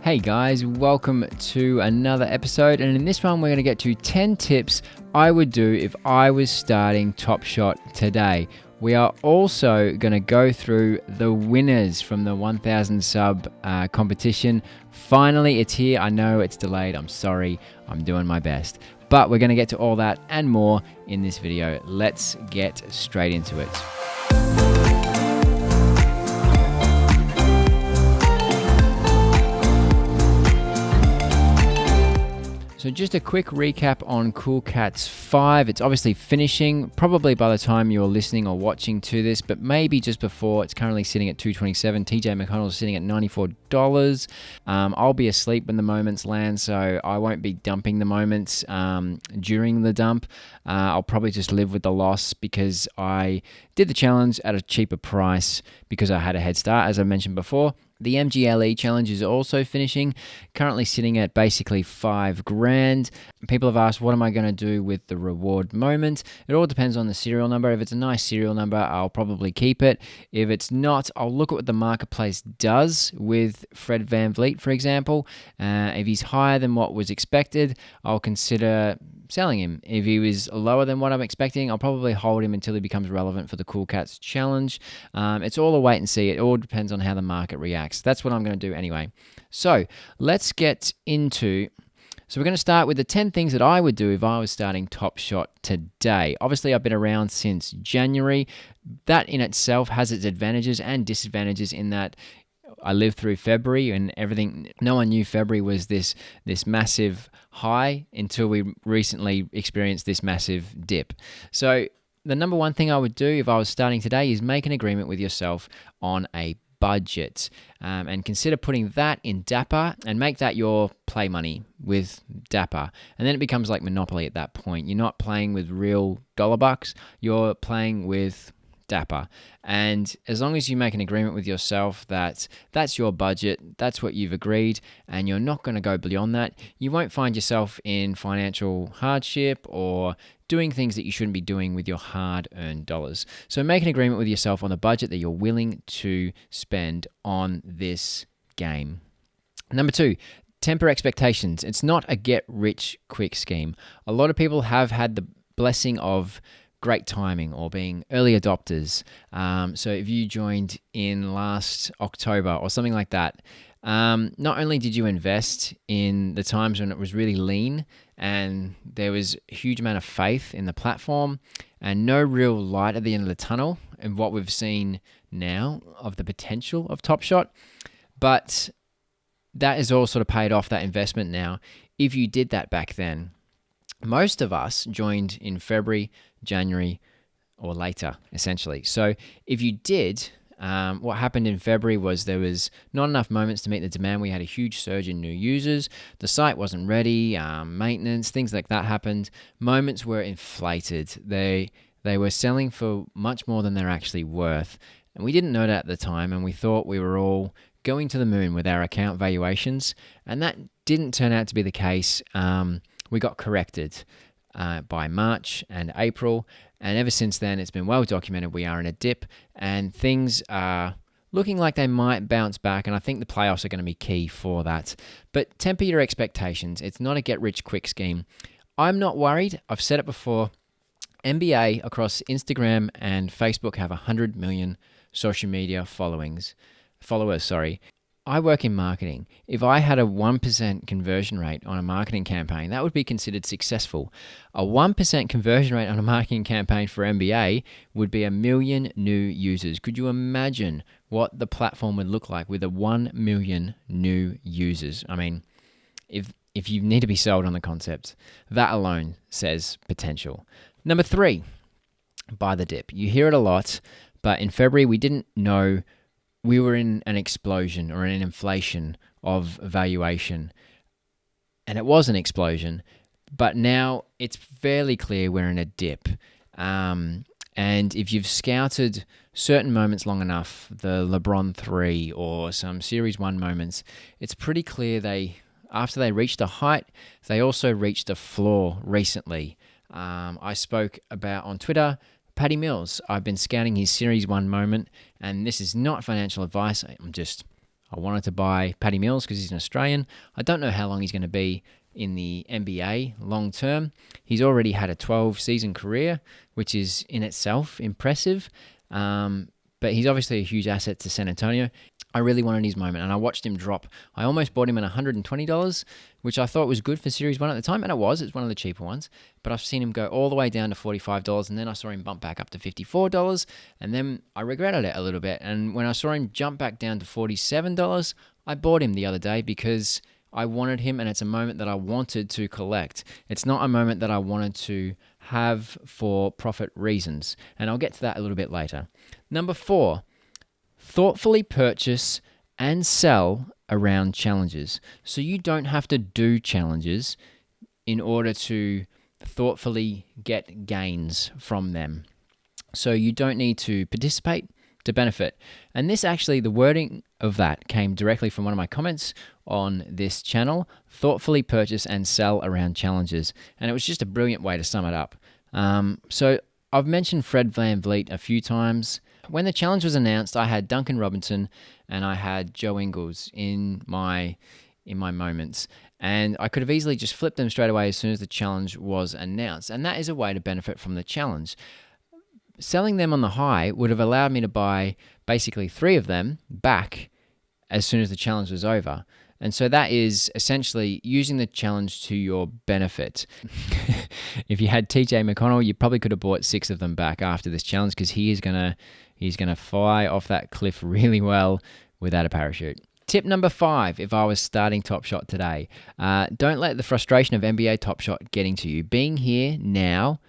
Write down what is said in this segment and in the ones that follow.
Hey guys, welcome to another episode, and in this one we're going to get to 10 tips I would do if I was starting Top Shot today. We are also going to go through the winners from the 1000 sub competition. Finally, it's here. I know it's delayed. I'm sorry. I'm doing my best. But we're going to get to all that and more in this video. Let's get straight into it. So just a quick recap on Cool Cats 5. It's obviously finishing, probably by the time you're listening or watching to this, but maybe just before. It's currently sitting at $227. TJ McConnell's sitting at $94. I'll be asleep when the moments land, so I won't be dumping the moments during the dump. I'll probably just live with the loss because I did the challenge at a cheaper price because I had a head start, as I mentioned before. The MGLE challenge is also finishing, currently sitting at basically $5,000. People have asked, what am I going to do with the reward moment? It all depends on the serial number. If it's a nice serial number, I'll probably keep it. If it's not, I'll look at what the marketplace does with Fred VanVleet, for example. If he's higher than what was expected, I'll consider selling him. If he was lower than what I'm expecting, I'll probably hold him until he becomes relevant for the Cool Cats challenge. It's all a wait and see. It all depends on how the market reacts. That's what I'm going to do anyway. So let's get into... So we're going to start with the 10 things that I would do if I was starting Top Shot today. Obviously, I've been around since January. That in itself has its advantages and disadvantages in that I lived through February and everything. No one knew February was this massive high until we recently experienced this massive dip. So the number one thing I would do if I was starting today is make an agreement with yourself on a budget and consider putting that in Dapper and make that your play money with Dapper. And then it becomes like Monopoly at that point. You're not playing with real dollar bucks, you're playing with Dapper. And as long as you make an agreement with yourself that that's your budget, that's what you've agreed, and you're not going to go beyond that, you won't find yourself in financial hardship or doing things that you shouldn't be doing with your hard-earned dollars. So make an agreement with yourself on the budget that you're willing to spend on this game. Number two, temper expectations. It's not a get-rich-quick scheme. A lot of people have had the blessing of great timing or being early adopters. So if you joined in last October or something like that, not only did you invest in the times when it was really lean and there was a huge amount of faith in the platform and no real light at the end of the tunnel and what we've seen now of the potential of Top Shot, but that is all sort of paid off, that investment now, if you did that back then. Most of us joined in February, January, or later, essentially. So if you did, what happened in February was there was not enough moments to meet the demand. We had a huge surge in new users. The site wasn't ready, maintenance, things like that happened. Moments were inflated. They were selling for much more than they're actually worth. And we didn't know that at the time, and we thought we were all going to the moon with our account valuations. And that didn't turn out to be the case. We got corrected by March and April, and ever since then it's been well documented we are in a dip and things are looking like they might bounce back, and I think the playoffs are going to be key for that. But temper your expectations. It's not a get-rich-quick scheme. I'm not worried. I've said it before. NBA across Instagram and Facebook have 100 million social media followers. I work in marketing. If I had a 1% conversion rate on a marketing campaign, that would be considered successful. A 1% conversion rate on a marketing campaign for NBA would be 1 million new users. Could you imagine what the platform would look like with a 1 million new users? I mean, if you need to be sold on the concept, that alone says potential. Number 3, buy the dip. You hear it a lot, but in February we didn't know we were in an explosion or an inflation of valuation. And it was an explosion, but now it's fairly clear we're in a dip. And if you've scouted certain moments long enough, the LeBron 3 or some Series 1 moments, it's pretty clear after they reached a height, they also reached a floor recently. I spoke about on Twitter, Patty Mills. I've been scouting his Series 1 moment, and this is not financial advice. I wanted to buy Paddy Mills because he's an Australian. I don't know how long he's going to be in the NBA long term. He's already had a 12-season career, which is in itself impressive. But he's obviously a huge asset to San Antonio. I really wanted his moment, and I watched him drop. I almost bought him at $120, which I thought was good for Series 1 at the time, and it was. It's one of the cheaper ones. But I've seen him go all the way down to $45, and then I saw him bump back up to $54, and then I regretted it a little bit. And when I saw him jump back down to $47, I bought him the other day because I wanted him, and it's a moment that I wanted to collect. It's not a moment that I wanted to have for profit reasons, and I'll get to that a little bit later. Number 4, thoughtfully purchase and sell around challenges. So you don't have to do challenges in order to thoughtfully get gains from them. So you don't need to participate to benefit. And this actually, the wording of that came directly from one of my comments on this channel, thoughtfully purchase and sell around challenges. And it was just a brilliant way to sum it up. So I've mentioned Fred VanVleet a few times. When the challenge was announced, I had Duncan Robinson and I had Joe Ingles in my moments. And I could have easily just flipped them straight away as soon as the challenge was announced. And that is a way to benefit from the challenge. Selling them on the high would have allowed me to buy basically 3 of them back as soon as the challenge was over. And so that is essentially using the challenge to your benefit. If you had TJ McConnell, you probably could have bought 6 of them back after this challenge because he's gonna fly off that cliff really well without a parachute. Tip number 5, if I was starting Top Shot today, don't let the frustration of NBA Top Shot getting to you. Being here now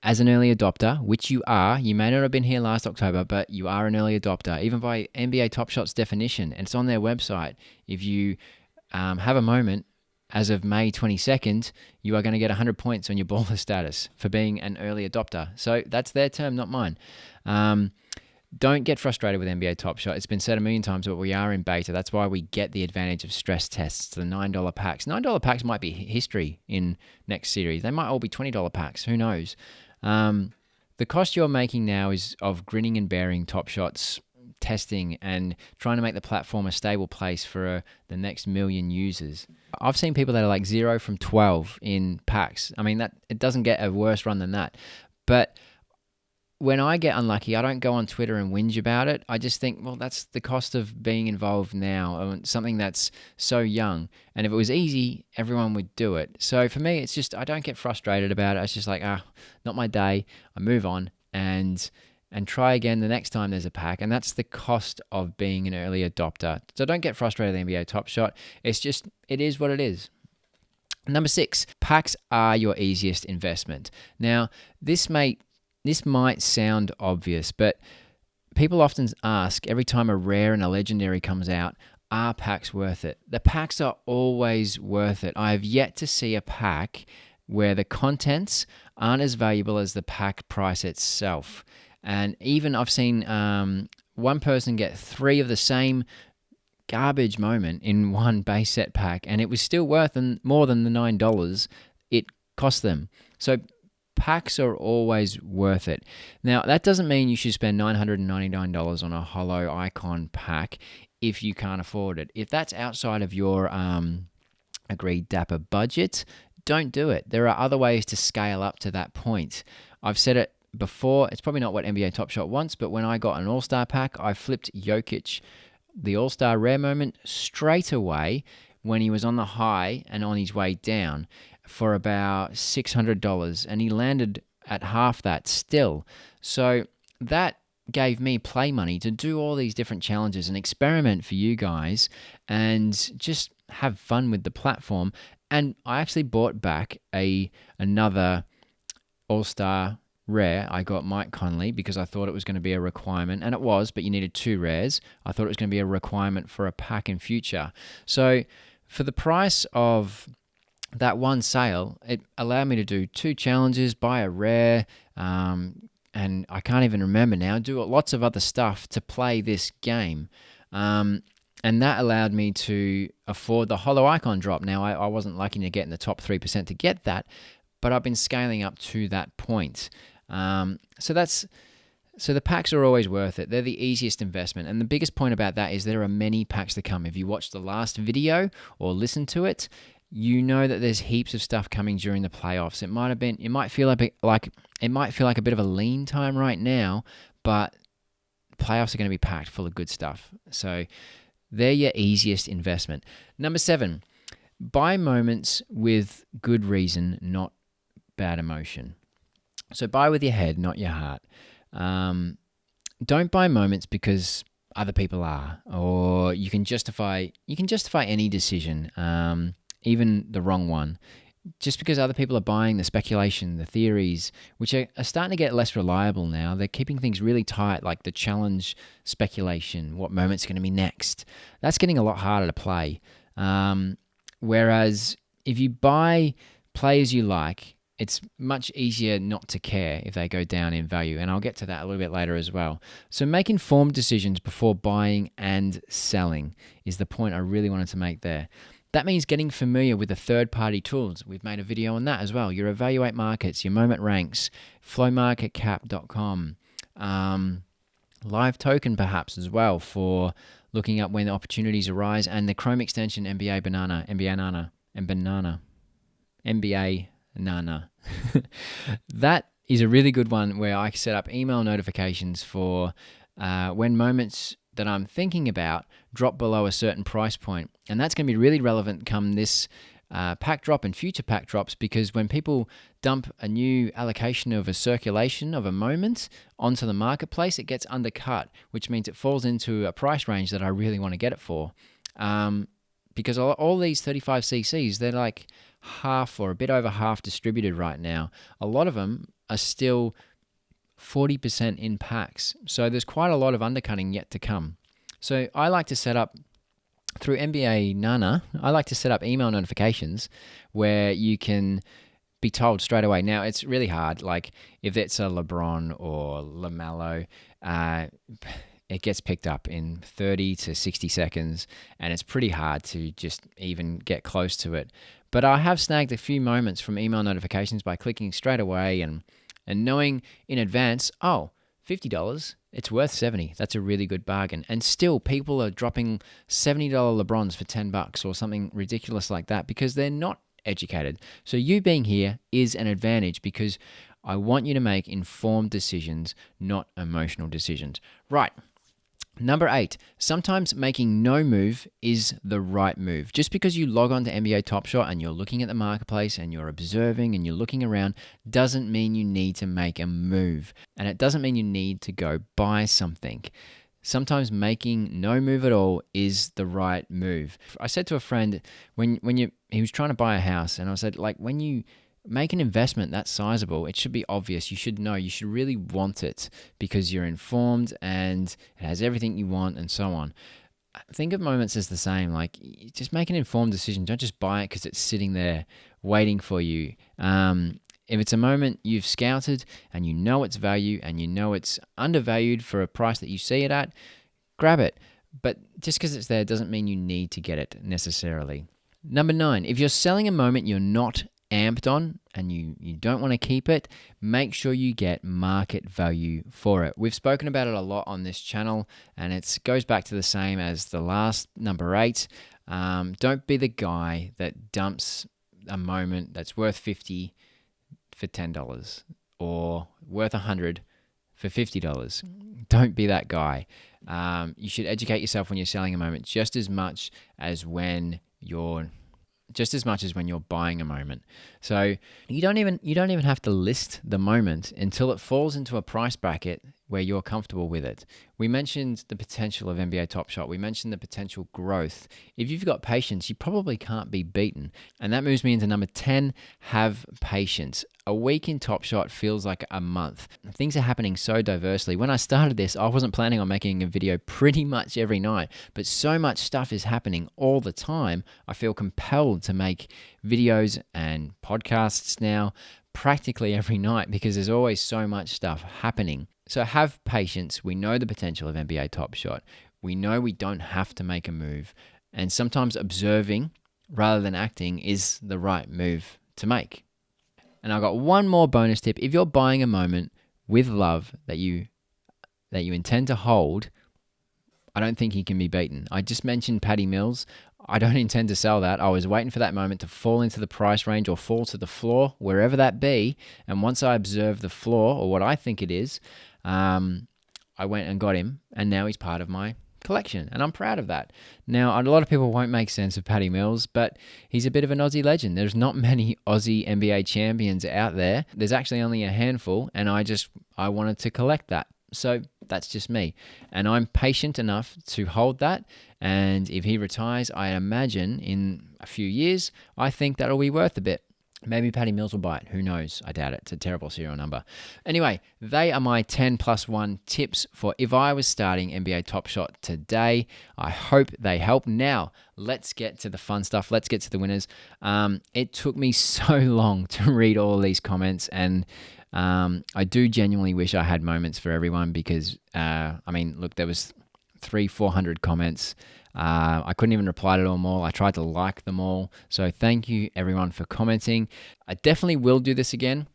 as an early adopter, which you are, you may not have been here last October, but you are an early adopter, even by NBA Top Shot's definition, and it's on their website. If you have a moment, as of May 22nd, you are going to get 100 points on your baller status for being an early adopter. So that's their term, not mine. Don't get frustrated with NBA Top Shot. It's been said a million times, but we are in beta. That's why we get the advantage of stress tests, the $9 packs. $9 packs might be history in next series. They might all be $20 packs. Who knows? The cost you're making now is of grinning and bearing Top Shot's testing and trying to make the platform a stable place for the next million users. I've seen people that are like 0 from 12 in packs. I mean, that it doesn't get a worse run than that. But when I get unlucky, I don't go on Twitter and whinge about it. I just think, well, that's the cost of being involved now, something that's so young. And if it was easy, everyone would do it. So for me, it's just, I don't get frustrated about it. It's just like, not my day. I move on and try again the next time there's a pack. And that's the cost of being an early adopter. So don't get frustrated with NBA Top Shot. It's just, it is what it is. Number 6, packs are your easiest investment. Now, this might sound obvious, but people often ask every time a rare and a legendary comes out, are packs worth it? The packs are always worth it. I have yet to see a pack where the contents aren't as valuable as the pack price itself. And even I've seen one person get 3 of the same garbage moment in one base set pack, and it was still worth more than the $9 it cost them. So packs are always worth it. Now, that doesn't mean you should spend $999 on a holo icon pack if you can't afford it. If that's outside of your agreed dapper budget, don't do it. There are other ways to scale up to that point. I've said it before, it's probably not what NBA Top Shot wants, but when I got an All-Star pack, I flipped Jokic, the All-Star rare moment, straight away when he was on the high and on his way down for about $600, and he landed at half that still. So that gave me play money to do all these different challenges and experiment for you guys and just have fun with the platform. And I actually bought back another All-Star rare. I got Mike Conley because I thought it was going to be a requirement, and it was, but you needed 2 rares. I thought it was going to be a requirement for a pack in future. So for the price of that one sale, it allowed me to do 2 challenges, buy a rare, and I can't even remember now, do lots of other stuff to play this game. And that allowed me to afford the holo icon drop. Now, I wasn't lucky to get in the top 3% to get that, but I've been scaling up to that point. So that's So the packs are always worth it. They're the easiest investment. And the biggest point about that is there are many packs to come. If you watch the last video or listen to it, you know that there's heaps of stuff coming during the playoffs. It might feel like a bit of a lean time right now, but playoffs are going to be packed full of good stuff. So they're your easiest investment. Number 7, buy moments with good reason, not bad emotion. So buy with your head, not your heart. Don't buy moments because other people are, or you can justify any decision, even the wrong one, just because other people are buying the speculation, the theories, which are starting to get less reliable now. They're keeping things really tight, like the challenge speculation, what moment's going to be next. That's getting a lot harder to play. Whereas if you buy players you like, it's much easier not to care if they go down in value, and I'll get to that a little bit later as well. So make informed decisions before buying and selling is the point I really wanted to make there. That means getting familiar with the third-party tools. We've made a video on that as well. Your Evaluate Markets, your Moment Ranks, flowmarketcap.com, Live Token perhaps as well for looking up when opportunities arise, and the Chrome extension NBA Nana. That is a really good one where I set up email notifications for when moments that I'm thinking about drop below a certain price point. And that's going to be really relevant come this pack drop and future pack drops, because when people dump a new allocation of a circulation of a moment onto the marketplace, it gets undercut, which means it falls into a price range that I really want to get it for. Because all these 35cc's, they're like half or a bit over half distributed right now. A lot of them are still 40% in packs. So there's quite a lot of undercutting yet to come. So I like to set up, through NBA Nana, I like to set up email notifications where you can be told straight away. Now, it's really hard. Like if it's a LeBron or LaMelo, it gets picked up in 30 to 60 seconds, and it's pretty hard to just even get close to it. But I have snagged a few moments from email notifications by clicking straight away and knowing in advance, $50, it's worth $70. That's a really good bargain. And still, people are dropping $70 LeBrons for $10 or something ridiculous like that because they're not educated. So you being here is an advantage because I want you to make informed decisions, not emotional decisions. Right. Number 8, sometimes making no move is the right move. Just because you log on to NBA Top Shot and you're looking at the marketplace and you're observing and you're looking around doesn't mean you need to make a move. And it doesn't mean you need to go buy something. Sometimes making no move at all is the right move. I said to a friend he was trying to buy a house, and I said, like, when you make an investment that sizable, it should be obvious. You should know. You should really want it because you're informed and it has everything you want and so on. Think of moments as the same. Like, just make an informed decision. Don't just buy it because it's sitting there waiting for you. If it's a moment you've scouted and you know its value and you know it's undervalued for a price that you see it at, grab it. But just because it's there doesn't mean you need to get it necessarily. Number 9, if you're selling a moment you're not amped on and you don't want to keep it, make sure you get market value for it. We've spoken about it a lot on this channel, and it goes back to the same as the last number 8. Don't be the guy that dumps a moment that's worth $50 for $10 or worth $100 for $50. Don't be that guy. You should educate yourself when you're selling a moment just as much as when you're buying a moment. So you don't even have to list the moment until it falls into a price bracket where you're comfortable with it. We mentioned the potential of NBA Top Shot. We mentioned the potential growth. If you've got patience, you probably can't be beaten. And that moves me into number 10, have patience. A week in Top Shot feels like a month. Things are happening so diversely. When I started this, I wasn't planning on making a video pretty much every night, but so much stuff is happening all the time. I feel compelled to make videos and podcasts now practically every night because there's always so much stuff happening. So have patience. We know the potential of NBA Top Shot. We know we don't have to make a move. And sometimes observing rather than acting is the right move to make. And I've got one more bonus tip. If you're buying a moment with love that you that you intend to hold, I don't think he can be beaten. I just mentioned Patty Mills. I don't intend to sell that. I was waiting for that moment to fall into the price range or fall to the floor, wherever that be. And once I observe the floor, or what I think it is, I went and got him, and now he's part of my collection, and I'm proud of that. Now, a lot of people won't make sense of Patty Mills, but he's a bit of an Aussie legend. There's not many Aussie NBA champions out there. There's actually only a handful, and I wanted to collect that. So that's just me. And I'm patient enough to hold that. And if he retires, I imagine in a few years, I think that'll be worth a bit. Maybe Patty Mills will buy it. Who knows? I doubt it. It's a terrible serial number. Anyway, they are my 10 plus 1 tips for if I was starting NBA Top Shot today. I hope they help. Now, let's get to the fun stuff. Let's get to the winners. It took me so long to read all of these comments, and I do genuinely wish I had moments for everyone because, look, there was 300-400 comments. I couldn't even reply to them all. I tried to like them all. So thank you everyone for commenting. I definitely will do this again.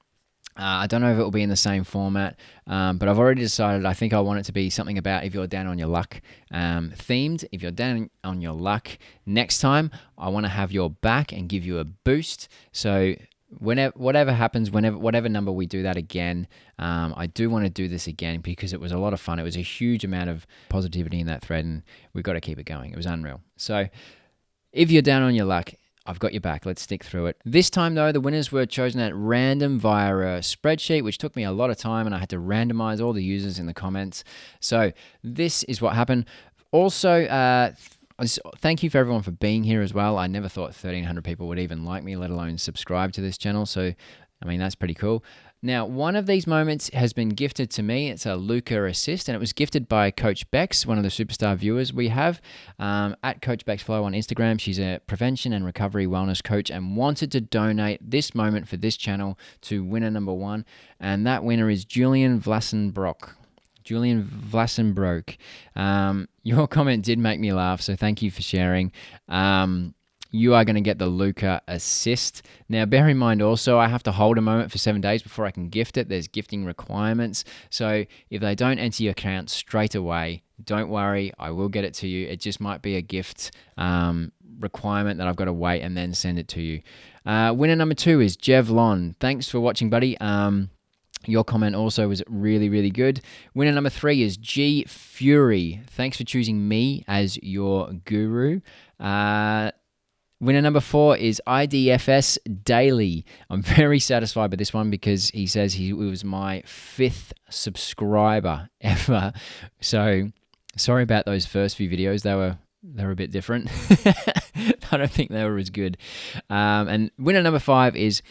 I don't know if it will be in the same format, but I've already decided I think I want it to be something about if you're down on your luck themed. If you're down on your luck, next time I want to have your back and give you a boost. So whatever happens, whatever number we do that again, I do want to do this again because it was a lot of fun. It was a huge amount of positivity in that thread, and we've got to keep it going. It was unreal. So if you're down on your luck, I've got your back. Let's stick through it. This time, though, the winners were chosen at random via a spreadsheet, which took me a lot of time, and I had to randomize all the users in the comments. So this is what happened. Also, thank you for everyone for being here as well. I never thought 1,300 people would even like me, let alone subscribe to this channel. So, that's pretty cool. Now, one of these moments has been gifted to me. It's a Luca assist, and it was gifted by Coach Bex, one of the superstar viewers we have, at Coach Bex Flow on Instagram. She's a prevention and recovery wellness coach and wanted to donate this moment for this channel to winner number 1. And that winner is Julian Vlassenbrock. Your comment did make me laugh, so thank you for sharing. You are going to get the Luca assist. Now, bear in mind also, I have to hold a moment for 7 days before I can gift it. There's gifting requirements. So if they don't enter your account straight away, don't worry, I will get it to you. It just might be a gift requirement that I've got to wait and then send it to you. Winner number 2 is Jevlon. Thanks for watching, buddy. Your comment also was really, really good. Winner number 3 is G Fury. Thanks for choosing me as your guru. Winner number 4 is IDFS Daily. I'm very satisfied with this one because he says he was my 5th subscriber ever. So sorry about those first few videos. They were a bit different. I don't think they were as good. And winner number 5 is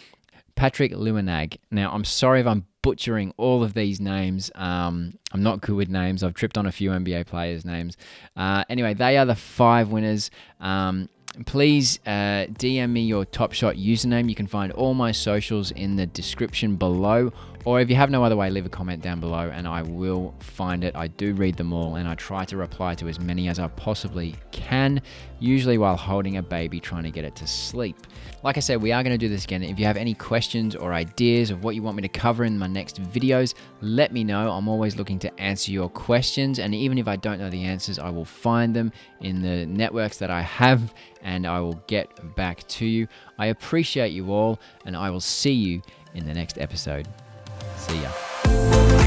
Patrick Luanag. Now, I'm sorry if I'm butchering all of these names. I'm not good with names. I've tripped on a few NBA players' names. Anyway, they are the 5 winners. Please DM me your Top Shot username. You can find all my socials in the description below. Or if you have no other way, leave a comment down below and I will find it. I do read them all and I try to reply to as many as I possibly can, usually while holding a baby trying to get it to sleep. Like I said, we are going to do this again. If you have any questions or ideas of what you want me to cover in my next videos, let me know. I'm always looking to answer your questions, and even if I don't know the answers, I will find them in the networks that I have and I will get back to you. I appreciate you all, and I will see you in the next episode. See ya.